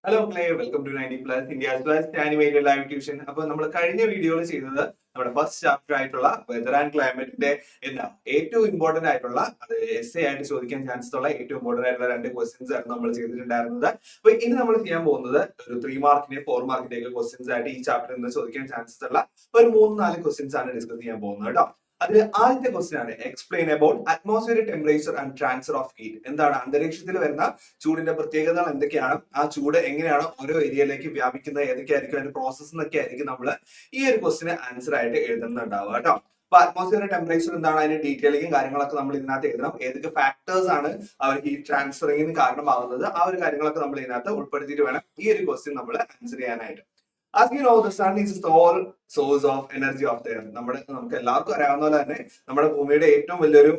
Hello മക്കളെ, welcome to 90+ India's first animated live tuition. അപ്പൊ നമ്മൾ കഴിഞ്ഞ വീഡിയോയിൽ ചെയ്തത് നമ്മുടെ ഫസ്റ്റ് ചാപ്റ്റർ ആയിട്ടുള്ള വെതർ ആൻഡ് ക്ലൈമറ്റിന്റെ ഏറ്റവും ഇമ്പോർട്ടന്റ് ആയിട്ടുള്ള അത് എസ്സേ ആയിട്ട് ചോദിക്കാൻ ചാൻസ് ഉള്ള ഏറ്റവും ഇമ്പോർട്ടന്റ് ആയിട്ടുള്ള 2 ക്വസ്റ്റ്യൻസ് ആയിരുന്നു നമ്മൾ ചെയ്തിട്ടുണ്ടായിരുന്നത്. അപ്പൊ ഇനി നമ്മൾ ചെയ്യാൻ പോകുന്നത് ഒരു 3 മാർക്കിന്റെ 4 മാർക്കിന്റെ ഒക്കെ ക്വസ്റ്റ്യൻസ് ആയിട്ട് ഈ ചാപ്റ്ററിൽ നിന്ന് ചോദിക്കാൻ ചാൻസസ് ഉള്ള ഒരു 3-4 ക്വസ്റ്റ്യൻസ് ആണ് ഡിസ്കസ് ചെയ്യാൻ പോകുന്നത് കേട്ടോ. അതിൽ ആദ്യത്തെ ക്വസ്റ്റ്യൻ ആണ് explain about atmospheric temperature and transfer of heat. എന്താണ് അന്തരീക്ഷത്തിൽ വരുന്ന ചൂടിന്റെ പ്രത്യേകതകൾ എന്തൊക്കെയാണ്, ആ ചൂട് എങ്ങനെയാണ് ഓരോ ഏരിയയിലേക്ക് വ്യാപിക്കുന്നത്, ഏതൊക്കെയായിരിക്കും അതിന്റെ പ്രോസസ് എന്നൊക്കെ ആയിരിക്കും നമ്മൾ ഈ ഒരു ക്വസ്റ്റിന് ആൻസർ ആയിട്ട് എഴുതുന്നുണ്ടാവുക കേട്ടോ. അപ്പൊ അറ്റ്മോസ്ഫിയറിക് ടെമ്പറേച്ചർ എന്താണ്, അതിന്റെ ഡീറ്റെയിലിംഗും കാര്യങ്ങളൊക്കെ നമ്മൾ ഇതിനകത്ത് എഴുതണം. ഏതൊക്കെ ഫാക്ടേഴ്സ് ആണ് അവർ ഹീറ്റ് ട്രാൻസ്ഫറിങ്ങിന് കാരണമാകുന്നത്, ആ ഒരു കാര്യങ്ങളൊക്കെ നമ്മൾ ഇതിനകത്ത് ഉൾപ്പെടുത്തിയിട്ട് വേണം ഈ ഒരു ക്വസ്റ്റ്യൻ നമ്മൾ ആൻസർ ചെയ്യാനായിട്ട്. As you know, the sun is the sole source of energy of the earth. നമുക്ക് എല്ലാവർക്കും അറിയാവുന്ന പോലെ തന്നെ നമ്മുടെ ഭൂമിയുടെ ഏറ്റവും വലിയൊരു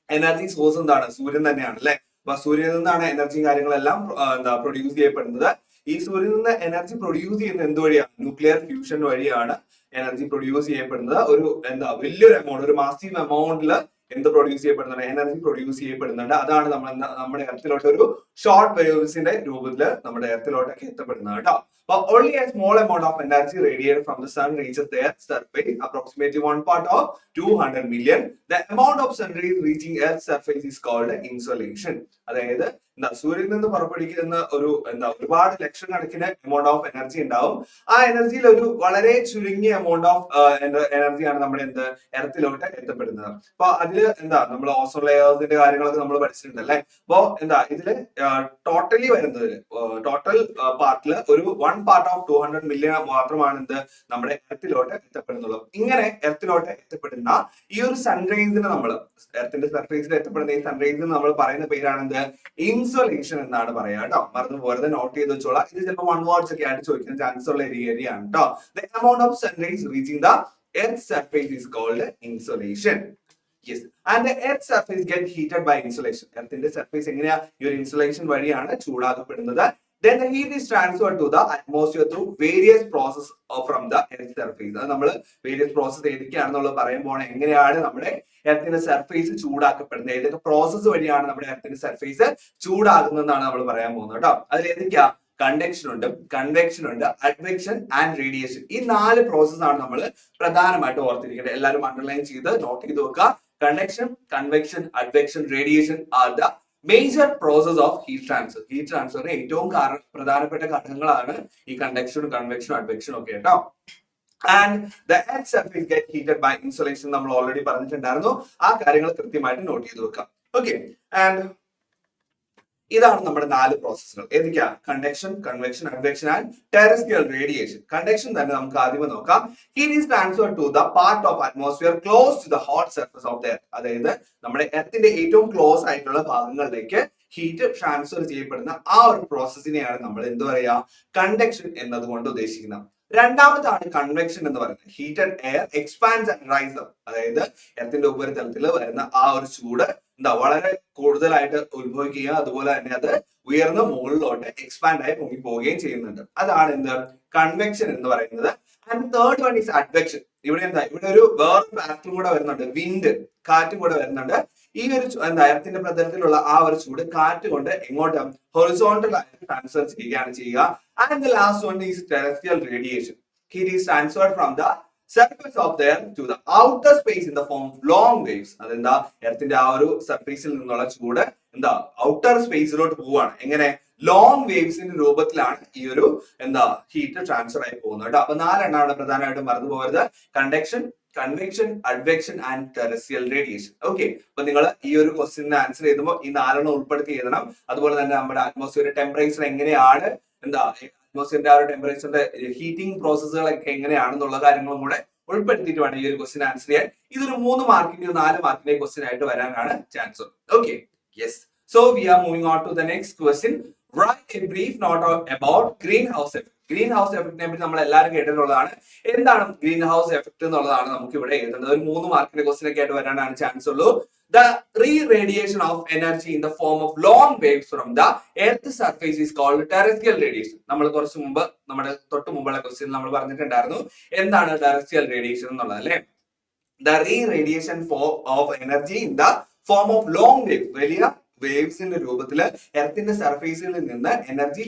എനർജി സോഴ്സ് എന്താണ്, സൂര്യൻ തന്നെയാണ് അല്ലെ. അപ്പൊ സൂര്യനിൽ നിന്നാണ് എനർജിയും കാര്യങ്ങളെല്ലാം പ്രൊഡ്യൂസ് ചെയ്യപ്പെടുന്നത്. ഈ സൂര്യനിൽ നിന്ന് എനർജി പ്രൊഡ്യൂസ് ചെയ്യുന്നത് എന്ത് വഴിയാണ്? ന്യൂക്ലിയർ ഫ്യൂഷൻ വഴിയാണ് എനർജി പ്രൊഡ്യൂസ് ചെയ്യപ്പെടുന്നത്. ഒരു വലിയൊരു എമൗണ്ട്, ഒരു മാസീവ് എമൗണ്ടിൽ എന്ത് പ്രൊഡ്യൂസ് ചെയ്യപ്പെടുന്നുണ്ട്, എനർജി പ്രൊഡ്യൂസ് ചെയ്യപ്പെടുന്നുണ്ട്. അതാണ് നമ്മുടെ എർത്തിലോട്ട് ഒരു ഷോർട്ട് വേവ്സിന്റെ രൂപത്തിൽ നമ്മുടെ എർത്തിലോട്ടൊക്കെ എത്തപ്പെടുന്നത് കേട്ടോ. But only a small amount of energy radiated from the sun reaches the Earth's surface, approximately 1 part of 200 million. The amount of sun rays reaching Earth's surface is called insolation. അതായത് സൂര്യനിൽ നിന്ന് പുറപ്പെടുവിക്കുന്ന ഒരുപാട് ലക്ഷക്കണക്കിന് amount of energy ഉണ്ടാവും. ആ എനർജിയിൽ ഒരു വളരെ ചുരുങ്ങിയ എമൗണ്ട് ഓഫ് എനർജിയാണ് നമ്മുടെ എർത്തിലോട്ട് എത്തപ്പെടുന്നത്. അപ്പൊ അതില് നമ്മൾ ഓസോൺ ലെയേഴ്സിന്റെ കാര്യങ്ങളൊക്കെ നമ്മൾ പഠിച്ചിട്ടുണ്ട് അല്ലെ. അപ്പോ ഇതില് ടോട്ടലി വരുന്നത് ടോട്ടൽ പാർട്ടില് ഒരു 1 part of 200 million മാത്രമാണ് നമ്മുടെ എർത്തിലോട്ട് എത്തപ്പെടുന്നുള്ളൂ. ഇങ്ങനെ എർത്തിലോട്ട് എത്തപ്പെടുന്ന ഈ ഒരു സൺറൈസിന് നമ്മൾ എർത്തിന്റെ സർഫേസിൽ എത്തപ്പെടുന്ന ഈ സൺറൈസിന് നമ്മൾ പറയുന്ന പേരാണ് ഇൻസൊലേഷൻ എന്നാണ് പറയാ കേട്ടോ. മറന്നു പോരുത്, നോട്ട് ചെയ്ത് വെച്ചോളാം. ഇത് ചിലപ്പോൾ 1 words ഒക്കെ ആയിട്ട് ചോദിക്കാൻ ചാൻസ് ഉള്ള ഒരു ഏരിയ ആണ് കേട്ടോ. The amount of sunrays reaching the Earth's surface is called insolation. Yes, and the Earth's surface get heated by insolation. എർത്തിന്റെ സർഫേസ് എങ്ങനെയാ ഈ ഒരു ഇൻസുലേഷൻ വഴിയാണ് ചൂടാക്കപ്പെടുന്നത്. Then the heat is transferred to the atmosphere through various processes from the Earth's surface. അത് നമ്മൾ various process ഏതൊക്കെയാണെന്നുള്ളത് പറയുമ്പോൾ എങ്ങനെയാണ് നമ്മുടെ എർത്തിന്റെ സർഫേസ് ചൂടാക്കപ്പെടുന്നത്, ഏതൊക്കെ പ്രോസസ്സ് വഴിയാണ് നമ്മുടെ എർത്തിന്റെ സർഫേസ് ചൂടാകുന്നതെന്നാണ് നമ്മൾ പറയാൻ പോകുന്നത് കേട്ടോ. അതിൽ ഏതൊക്കെയാ? കണ്ടക്ഷൻ ഉണ്ട്, കൺവെക്ഷൻ ഉണ്ട്, അഡ്വെക്ഷൻ ആൻഡ് റേഡിയേഷൻ. ഈ 4 പ്രോസസ് ആണ് നമ്മൾ പ്രധാനമായിട്ട് ഓർത്തിരിക്കേണ്ടത്. എല്ലാവരും അണ്ടർലൈൻ ചെയ്ത് നോട്ട് ചെയ്ത് വെക്കുക. Conduction, convection, advection, radiation are the major process of heat transfer. Heat ട്രാൻസ്ഫറിന് ഏറ്റവും പ്രധാനപ്പെട്ട ഘടകങ്ങളാണ് ഈ കണ്ടക്ഷനും കൺവെക്ഷനും അഡ്വെക്ഷനും ഒക്കെ കേട്ടോ. And the earth surface get heated by insolation നമ്മൾ ഓൾറെഡി പറഞ്ഞിട്ടുണ്ടായിരുന്നു. ആ കാര്യങ്ങൾ കൃത്യമായിട്ട് നോട്ട് ചെയ്ത് വെക്കാം. ഓക്കെ, ആൻഡ് ഇതാണ് നമ്മുടെ 4 പ്രോസസ്സുകൾ. ഏതൊക്കെയാ? Conduction, convection, advection and terrestrial radiation. Conduction തന്നെ നമുക്ക് ആദ്യമേ നോക്കാം. Heat is transferred to the part of atmosphere close to the hot surface of the earth. അതായത് നമ്മുടെ എർത്തിന്റെ ഏറ്റവും ക്ലോസ് ആയിട്ടുള്ള ഭാഗങ്ങളിലേക്ക് ഹീറ്റ് ട്രാൻസ്ഫർ ചെയ്യപ്പെടുന്ന ആ ഒരു പ്രോസസ്സിനെയാണ് നമ്മൾ എന്ത് പറയാ? കണ്ടക്ഷൻ എന്നതുകൊണ്ട് ഉദ്ദേശിക്കുന്നത്. രണ്ടാമതാണ് കൺവെക്ഷൻ എന്ന് പറയുന്നത്. Heated air expands and rise up. അതായത് എർത്തിന്റെ ഉപരിതലത്തിൽ വരുന്ന ആ ഒരു ചൂട് വളരെ കൂടുതലായിട്ട് ഉത്ഭവിക്കുകയും അതുപോലെ തന്നെ അത് ഉയർന്ന മുകളിലോട്ട് എക്സ്പാൻഡ് ആയി പൊങ്ങി പോവുകയും ചെയ്യുന്നുണ്ട്. അതാണ് കൺവെക്ഷൻ എന്ന് പറയുന്നത്. And third one is advection. ഇവിടെ ഇവിടെ ഒരു വേറൊരു ഫാക്ടറും കൂടെ വരുന്നുണ്ട്, വിൻഡ്, കാറ്റും കൂടെ വരുന്നുണ്ട്. ഈ ഒരു എർത്തിന്റെ പ്രതലത്തിലുള്ള ആ ഒരു ചൂട് കാറ്റ് കൊണ്ട് എങ്ങോട്ട് ഹൊറിസോണ്ടൽ ആയിട്ട് ട്രാൻസ്ഫർ ചെയ്യുകയാണ് ചെയ്യുക. And the last one is terrestrial radiation. Heat is transferred from the surface of the earth to the outer space in the form of long waves. അതെന്താ? എർത്തിന്റെ ആ ഒരു സർഫേസിൽ നിന്നുള്ള ചൂട് ഔട്ടർ സ്പേസിലോട്ട് പോവാണ്. എങ്ങനെ? ലോങ് വേവ്സിന്റെ രൂപത്തിലാണ് ഈ ഒരു ഹീറ്റ് ട്രാൻസ്ഫർ ആയി പോകുന്നത് കേട്ടോ. അപ്പൊ 4 എണ്ണമാണ് പ്രധാനമായിട്ടും മറന്നു പോകരുത്. Conduction, convection, advection and terrestrial radiation. Okay, അപ്പൊ നിങ്ങൾ ഈ ഒരു ക്വസ്റ്റ്യന് ആൻസർ ചെയ്യുമ്പോൾ ഈ 4 ഉൾപ്പെടുത്തി എഴുതണം. അതുപോലെ തന്നെ നമ്മുടെ അറ്റ്മോസ്ഫിയർ ടെമ്പറേച്ചർ എങ്ങനെയാണ്, അറ്റ്മോസ്ഫിയറിന്റെ ആ ഒരു ടെമ്പറേച്ചറിന്റെ ഹീറ്റിംഗ് പ്രോസസ്സുകളൊക്കെ എങ്ങനെയാണെന്നുള്ള കാര്യങ്ങളും കൂടെ ഉൾപ്പെടുത്തിയിട്ട് വേണം ഈ ഒരു ക്വസ്റ്റ്യൻ ആൻസർ ചെയ്യാൻ. ഇതൊരു 3 മാർക്കിന്റെയോ 4 മാർക്കിന്റെയോ ക്വസ്റ്റ്യൻ ആയിട്ട് വരാനാണ് chance. Okay, yes. So we are moving on to the next question. Write a brief note about greenhouse effect. Greenhouse എഫക്റ്റിനെ പറ്റി നമ്മൾ എല്ലാവരും കേട്ടിട്ടുള്ളതാണ്. എന്താണ് ഗ്രീൻ ഹൗസ് എഫക്ട് എന്നുള്ളതാണ് നമുക്ക് ഇവിടെ എഴുതേണ്ടത്. ഒരു 3 മാർക്കിന്റെ ക്വസ്റ്റ്യൻ ഒക്കെ ആയിട്ട് വരാനാണ് ചാൻസ് ഉള്ളൂ. The re-radiation of energy in the form of long waves from the Earth's surface is called terrestrial radiation. നമ്മൾ കുറച്ച് മുമ്പ് നമ്മുടെ തൊട്ട് മുമ്പുള്ള ക്വസ്റ്റ്യൻ നമ്മൾ പറഞ്ഞിട്ടുണ്ടായിരുന്നു എന്താണ് terrestrial radiation എന്നുള്ളത് അല്ലേ. The re-radiation of energy in the form of long waves, വലിയ വേവ്സിന്റെ രൂപത്തിൽ എർത്തിന്റെ സർഫേസുകളിൽ നിന്ന് എനർജി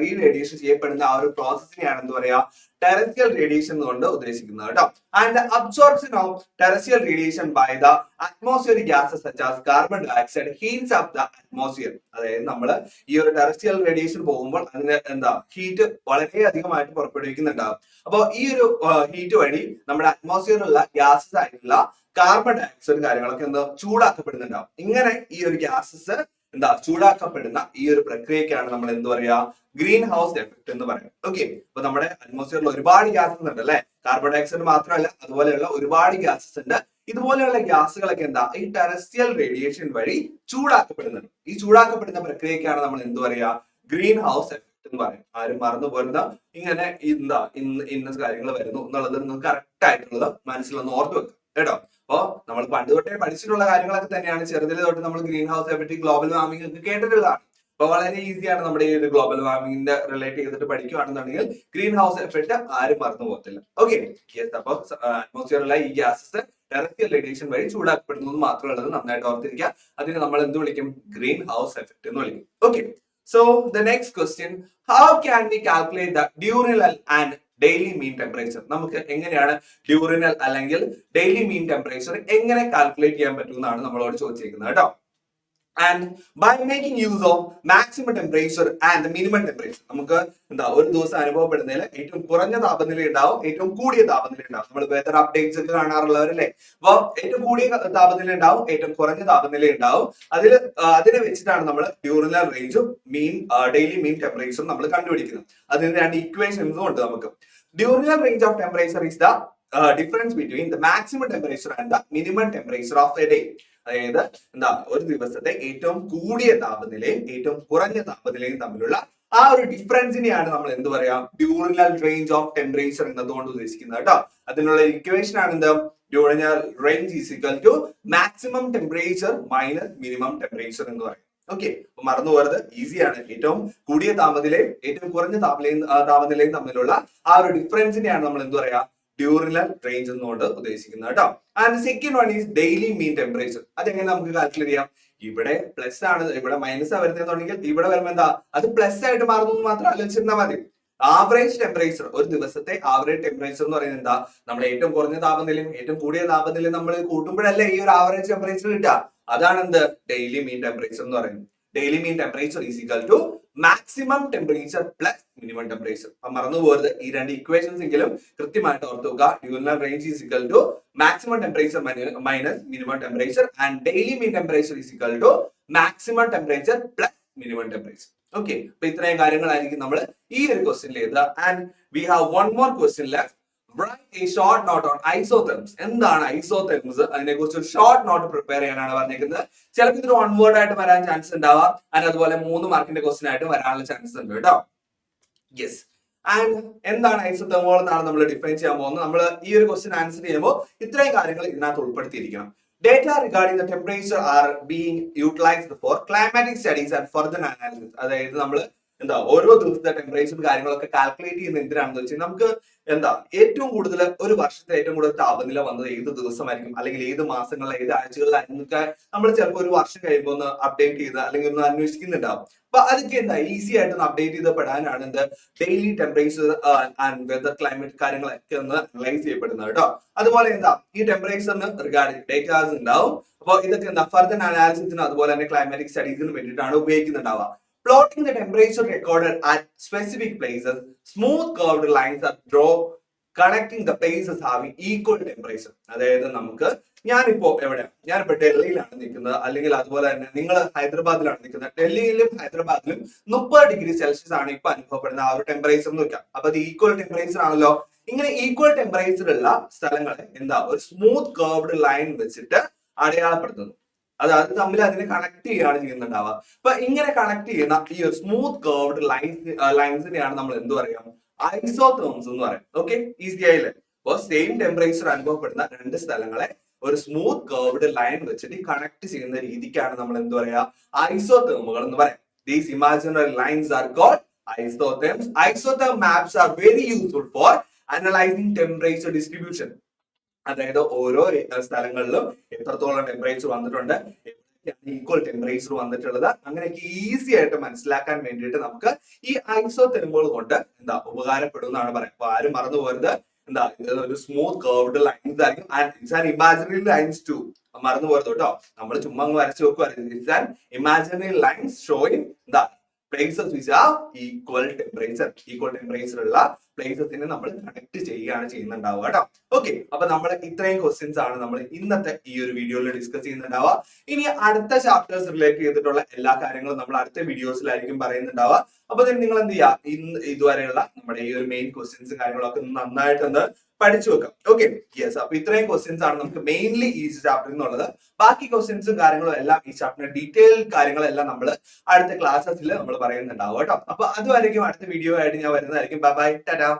റീറേഡിയേഷൻ ചെയ്യപ്പെടുന്ന ആ ഒരു പ്രോസസ്സിനെയാണ് എന്ത് പറയാ ടെറസ്ട്രിയൽ റേഡിയേഷൻ എന്നുകൊണ്ട് ഉദ്ദേശിക്കുന്നത് കേട്ടോ. And absorption of terrestrial radiation by the atmospheric gases such as carbon dioxide heats up the atmosphere. അതായത് നമ്മൾ ഈ ഒരു ടെറസ്ട്രിയൽ റേഡിയേഷൻ പോകുമ്പോൾ അതിന് ഹീറ്റ് വളരെ അധികമായിട്ട് പുറപ്പെടുവിക്കുന്നുണ്ടാവും. അപ്പോൾ ഈ ഒരു ഹീറ്റ് വഴി നമ്മുടെ അറ്റ്മോസ്ഫിയറിലുള്ള ഗ്യാസസ് ആയിട്ടുള്ള കാർബൺ ഡയോക്സൈഡ് കാര്യങ്ങളൊക്കെ ചൂടാക്കപ്പെടുന്നുണ്ടാവും. ഇങ്ങനെ ഈ ഒരു ഗ്യാസസ് ചൂടാക്കപ്പെടുന്ന ഈ ഒരു പ്രക്രിയക്കാണ് നമ്മൾ എന്ത് പറയാ ഗ്രീൻ ഹൗസ് എഫക്ട് എന്ന് പറയും. ഓക്കെ, അപ്പൊ നമ്മുടെ അറ്റ്മോസ്ഫിയറിൽ ഒരുപാട് ഗ്യാസസ് ഉണ്ട് അല്ലെ, കാർബൺ ഡയോക്സൈഡ് മാത്രമല്ല അതുപോലെയുള്ള ഒരുപാട് ഗ്യാസസ് ഉണ്ട്. ഇതുപോലെയുള്ള ഗ്യാസുകളൊക്കെ ഈ ടെറസ്ട്രിയൽ റേഡിയേഷൻ വഴി ചൂടാക്കപ്പെടുന്നുണ്ട്. ഈ ചൂടാക്കപ്പെടുന്ന പ്രക്രിയക്കാണ് നമ്മൾ എന്ത് പറയാ ഗ്രീൻ ഹൗസ് എഫക്ട് എന്ന് പറയും. ആരും മറന്നു പോരുന്ന ഇങ്ങനെ ഇന്ന കാര്യങ്ങൾ വരുന്നു എന്നുള്ളത് നിങ്ങൾക്ക് കറക്റ്റ് ആയിട്ടുള്ളത് മനസ്സിലൊന്ന് ഓർത്തു വെക്കുക കേട്ടോ. അപ്പോ നമ്മൾ പണ്ട് തൊട്ടേ പഠിച്ചിട്ടുള്ള കാര്യങ്ങളൊക്കെ തന്നെയാണ്. ചെറുതിലെ തൊട്ട് നമ്മൾ green house effect, global warming ഒക്കെ കേട്ടിട്ടുള്ളതാണ്. അപ്പൊ വളരെ ഈസിയാണ് നമ്മുടെ ഈ ഒരു ഗ്ലോബൽ വാർമിംഗിന്റെ റിലേറ്റ് ചെയ്തിട്ട് പഠിക്കുകയാണെന്നുണ്ടെങ്കിൽ ഗ്രീൻ ഹൗസ് എഫക്ട് ആരും മറന്നു പോകത്തില്ല. ഓക്കെ, അപ്പൊ അറ്റ്മോസ്ഫിയറിലെ ഈ ഗ്യാസസ് ടെറസ്ട്രിയൽ റേഡിയേഷൻ വഴി ചൂടാക്കപ്പെടുന്നത് മാത്രമുള്ളത് നന്നായിട്ട് ഓർത്തിരിക്കുക. അതിന് നമ്മൾ എന്ത് വിളിക്കും ഗ്രീൻ ഹൗസ് എഫക്ട് എന്ന് വിളിക്കും. Okay, so the next question, how can we calculate the diurnal and daily mean temperature? നമുക്ക് എങ്ങനെയാണ് ഡ്യൂറിനൽ അല്ലെങ്കിൽ ഡെയിലി മീൻ ടെമ്പറേച്ചർ എങ്ങനെ കാൽക്കുലേറ്റ് ചെയ്യാൻ പറ്റുമെന്നാണ് നമ്മളോട് ചോദിച്ചിരിക്കുന്നത് കേട്ടോ. And by making use of maximum temperature and minimum temperature. നമുക്ക് ഒരു ദിവസം അനുഭവപ്പെടുന്നതിൽ ഏറ്റവും കുറഞ്ഞ താപനില ഉണ്ടാവും, ഏറ്റവും കൂടിയ താപനില ഉണ്ടാവും. നമ്മൾ വെതർ അപ്ഡേറ്റ്സ് ഒക്കെ കാണാറുള്ളവരല്ലേ. അപ്പൊ ഏറ്റവും കൂടിയ താപനില ഉണ്ടാവും, ഏറ്റവും കുറഞ്ഞ താപനില ഉണ്ടാവും. അതിനെ വെച്ചിട്ടാണ് നമ്മൾ ഡ്യൂറിനൽ റേഞ്ചും ഡെയിലി മീൻ ടെമ്പറേച്ചറും നമ്മൾ കണ്ടുപിടിക്കുന്നത്. അതിന് രണ്ട് ഇക്വേഷൻസും ഉണ്ട് നമുക്ക്. Diurnal range of temperature is the difference between the maximum temperature and the minimum temperature of a day. അതായത് ഒരു ദിവസത്തെ ഏറ്റവും കൂടിയ താപനിലയും ഏറ്റവും കുറഞ്ഞ താപനിലയും തമ്മിലുള്ള ആ ഒരു ഡിഫറൻസിനെയാണ് നമ്മൾ എന്ത് പറയാ ഡ്യൂറിനൽ റേഞ്ച് ഓഫ് ടെമ്പറേച്ചർ എന്നതുകൊണ്ട് ഉദ്ദേശിക്കുന്നത് കേട്ടോ. അതിനുള്ള ഇക്വേഷൻ ആണ് എന്ത് diurnal range is equal to maximum temperature minus minimum temperature എന്ന് പറയും. ഓക്കെ, അപ്പൊ മറന്നു പോകരുത്, ഈസിയാണ്. ഏറ്റവും കൂടിയ താപനിലയും ഏറ്റവും കുറഞ്ഞ താപനിലയും തമ്മിലുള്ള ആ ഒരു ഡിഫറൻസിനെയാണ് നമ്മൾ എന്ത് പറയാ ഡ്യൂറിനൽ റേഞ്ച് എന്നുകൊണ്ട് ഉദ്ദേശിക്കുന്നത് കേട്ടോ. And second one is daily mean temperature. അതെങ്ങനെ നമുക്ക് കാൽക്കുലേറ്റ് ചെയ്യാം? ഇവിടെ പ്ലസ് ആണ്, ഇവിടെ മൈനസ് വരുന്നതെന്നുണ്ടെങ്കിൽ ഇവിടെ വരുമ്പോൾ അത് പ്ലസ് ആയിട്ട് മാറുന്നു മാത്രം ആലോചിച്ചിരുന്നാൽ മതി. ആവറേജ് ടെമ്പറേച്ചർ, ഒരു ദിവസത്തെ ആവറേജ് ടെമ്പറേച്ചർ എന്ന് പറയുന്നത് നമ്മൾ ഏറ്റവും കുറഞ്ഞ താപനിലയും ഏറ്റവും കൂടിയ താപനിലയും നമ്മൾ കൂട്ടുമ്പോഴല്ലേ ഈ ഒരു ആവറേജ് ടെമ്പറേച്ചർ കിട്ടുക. അതാണ് എന്ത് ഡെയിലി മീൻ ടെമ്പറേച്ചർ എന്ന് പറയുന്നത്. Daily mean temperature is equal to maximum temperature plus minimum temperature. അപ്പൊ മറന്നു പോകരുത്, ഈ രണ്ട് ഇക്വേഷൻസ് എങ്കിലും കൃത്യമായിട്ട് ഓർത്ത് വെക്കുക. Diurnal range is equal to maximum temperature minus minimum temperature and daily mean temperature is equal to maximum temperature plus minimum temperature. Okay, അപ്പൊ ഇത്രയും കാര്യങ്ങളായിരിക്കും നമ്മൾ ഈ ഒരു ക്വസ്റ്റ്യനിൽ എഴുതുക. And we have one more question left. Write a short note on isotherms. എന്താണ് ഐസോതെർംസ്? അതിനെ കുറിച്ച് ഒരു ഷോർട്ട് നോട്ട് പ്രിപ്പയർ ചെയ്യാനാണ് പറഞ്ഞിരിക്കുന്നത്. ചിലപ്പോൾ ഇതിന് വൺ വേർഡ് ആയിട്ട് വരാൻ ചാൻസ് ഉണ്ടാവാം, ആൻഡ് അതുപോലെ 3 മാർക്കിന്റെ ക്വസ്റ്റ്യൻ ആയിട്ട് വരാനുള്ള ചാൻസ് ഉണ്ട് കേട്ടോ. യെസ്, ആൻഡ് എന്താണ് ഐസോതെർമുകൾ എന്നാണ് നമ്മൾ ഡിഫൈൻ ചെയ്യാൻ പോകുന്നത്. നമ്മൾ ഈ ഒരു ക്വസ്റ്റ്യൻ ആൻസർ ചെയ്യുമ്പോൾ ഇത്രയും കാര്യങ്ങൾ ഇതിനകത്ത് ഉൾപ്പെടുത്തിയിരിക്കണം. Data regarding the temperature are being utilized for climatic studies and further analysis. അതായത് നമ്മൾ ഓരോ ദിവസത്തെ ടെമ്പറേച്ചർ കാര്യങ്ങളൊക്കെ കാൽക്കുലേറ്റ് ചെയ്യുന്ന എന്തിനാണെന്ന് വെച്ചാൽ നമുക്ക് ഏറ്റവും കൂടുതൽ ഒരു വർഷത്തെ ഏറ്റവും കൂടുതൽ താപനില വന്നത് ഏത് ദിവസമായിരിക്കും, അല്ലെങ്കിൽ ഏത് മാസങ്ങളിൽ ഏത് ആഴ്ചകളിലായിരുന്നൊക്കെ നമ്മൾ ചിലപ്പോൾ ഒരു വർഷം കഴിയുമ്പോൾ ഒന്ന് അപ്ഡേറ്റ് ചെയ്ത് അല്ലെങ്കിൽ ഒന്ന് അന്വേഷിക്കുന്നുണ്ടാവും. അപ്പൊ അതൊക്കെ ഈസി ആയിട്ട് ഒന്ന് അപ്ഡേറ്റ് ചെയ്തപ്പെടാനാണ് daily temperature and weather climate കാര്യങ്ങളൊക്കെ ഒന്ന് അനലൈസ് ചെയ്യപ്പെടുന്നത് കേട്ടോ. അതുപോലെ ഈ ടെമ്പറേച്ചറിന് റിഗാർഡിംഗ് ഡേറ്റാസ് ഉണ്ടാവും. അപ്പോൾ ഇതൊക്കെ ഫർദർ അനാലിസിസിനും അതുപോലെ തന്നെ ക്ലൈമാറ്റിക് സ്റ്റഡീസിനും വേണ്ടിയിട്ടാണ് ഉപയോഗിക്കുന്നുണ്ടാവുക. Plotting the temperature recorded at specific places, smooth curved lines are drawn connecting the places having equal temperature. അതായത് ഞാനിപ്പോ ഡൽഹിയിലാണ് നിൽക്കുന്നത്, അല്ലെങ്കിൽ അതുപോലെ തന്നെ നിങ്ങൾ ഹൈദരാബാദിലാണ് നിൽക്കുന്നത്. ഡൽഹിയിലും ഹൈദരാബാദിലും 30 ഡിഗ്രി സെൽഷ്യസ് ആണ് ഇപ്പൊ അനുഭവപ്പെടുന്ന ആ ഒരു ടെമ്പറേച്ചർ എന്ന് വെക്കാം. അപ്പൊ അത് ഈക്വൽ ടെമ്പറേച്ചർ ആണല്ലോ. ഇങ്ങനെ ഈക്വൽ ടെമ്പറേച്ചർ ഉള്ള സ്ഥലങ്ങളെ ഒരു സ്മൂത്ത് കർവ്ഡ് ലൈൻ വെച്ചിട്ട് അടയാളപ്പെടുത്തുന്നു. അത് തമ്മിൽ അതിനെ കണക്ട് ചെയ്യുകയാണ് ചെയ്യുന്നുണ്ടാവുക. അപ്പൊ ഇങ്ങനെ കണക്ട് ചെയ്യുന്ന ഈ ഒരു സ്മൂത്ത് കർവ്ഡ് ലൈൻസിനെയാണ് നമ്മൾ എന്ത് പറയാം ഐസോതെർംസ് എന്ന് പറയാം. ഓക്കെ, ഈസി ആയില്ലേ? അപ്പോൾ സെയിം ടെമ്പറേച്ചർ അനുഭവപ്പെടുന്ന രണ്ട് സ്ഥലങ്ങളെ ഒരു സ്മൂത്ത് കർവ്ഡ് ലൈൻ വെച്ചിട്ട് കണക്ട് ചെയ്യുന്ന രീതിക്കാണ് നമ്മൾ എന്ത് പറയാ ഐസോതെർമുകൾ എന്ന് പറയാം. These imaginary lines are called isotherms. Isotherm maps are very useful for analyzing temperature distribution. അതായത് ഓരോ സ്ഥലങ്ങളിലും എത്രത്തോളം ടെമ്പറേച്ചർ വന്നിട്ടുണ്ട്, ഈക്വൽ ടെമ്പറേച്ചർ വന്നിട്ടുള്ളത്. അങ്ങനെയൊക്കെ ഈസി ആയിട്ട് മനസ്സിലാക്കാൻ വേണ്ടിയിട്ട് നമുക്ക് ഈ ഐസോതെർമുകൾ കൊണ്ട് എന്താ ഉപകാരപ്പെടും എന്നാണ് പറയുന്നത്. അപ്പൊ ആരും മറന്നു പോകരുത്, എന്താ ഇത് ഒരു സ്മൂത്ത് കർവ്ഡ് ലൈൻസ് ആയിരിക്കും and it's an imaginary lines too. മറന്നു പോകരുത് കേട്ടോ, നമ്മൾ ചുമ്മാ അങ്ങ് വരച്ചു വെക്കുവായിരുന്നു. It's an imaginary lines showing എന്താ places which are equal temperature ഉള്ള പ്ലേസസിനെ നമ്മൾ കണക്ട് ചെയ്യുകയാണ് ചെയ്യുന്നുണ്ടാവുക കേട്ടോ. ഓക്കെ, അപ്പൊ നമ്മൾ ഇത്രയും ക്വസ്റ്റ്യൻസ് ആണ് നമ്മൾ ഇന്നത്തെ ഈ ഒരു വീഡിയോയിൽ ഡിസ്കസ് ചെയ്യുന്നുണ്ടാവുക. ഇനി അടുത്ത ചാപ്റ്റേഴ്സ് റിലേറ്റ് ചെയ്തിട്ടുള്ള എല്ലാ കാര്യങ്ങളും നമ്മൾ അടുത്ത വീഡിയോസിലായിരിക്കും പറയുന്നുണ്ടാവുക. അപ്പൊ നിങ്ങൾ എന്ത് ചെയ്യുക, ഇന്ന് ഇതുവരെയുള്ള നമ്മുടെ ഈ ഒരു മെയിൻ ക്വസ്റ്റ്യൻസും കാര്യങ്ങളൊക്കെ നന്നായിട്ടൊന്ന് പഠിച്ചു വെക്കാം. Okay, yes. അപ്പൊ ഇത്രയും ക്വസ്റ്റ്യൻസ് ആണ് നമുക്ക് മെയിൻലി ഈ ചാപ്റ്ററിൽ നിന്നുള്ളത്. ബാക്കി ക്വസ്റ്റ്യൻസും കാര്യങ്ങളും എല്ലാം ഈ ചാപ്റ്ററിന്റെ ഡീറ്റെയിൽ കാര്യങ്ങളെല്ലാം നമ്മൾ അടുത്ത ക്ലാസ്സസിൽ നമ്മൾ പറയുന്നുണ്ടാവും കേട്ടോ. അപ്പൊ അതുവരെയും അടുത്ത വീഡിയോ ആയിട്ട് ഞാൻ വരുന്നതായിരിക്കും. Bye bye, Tata.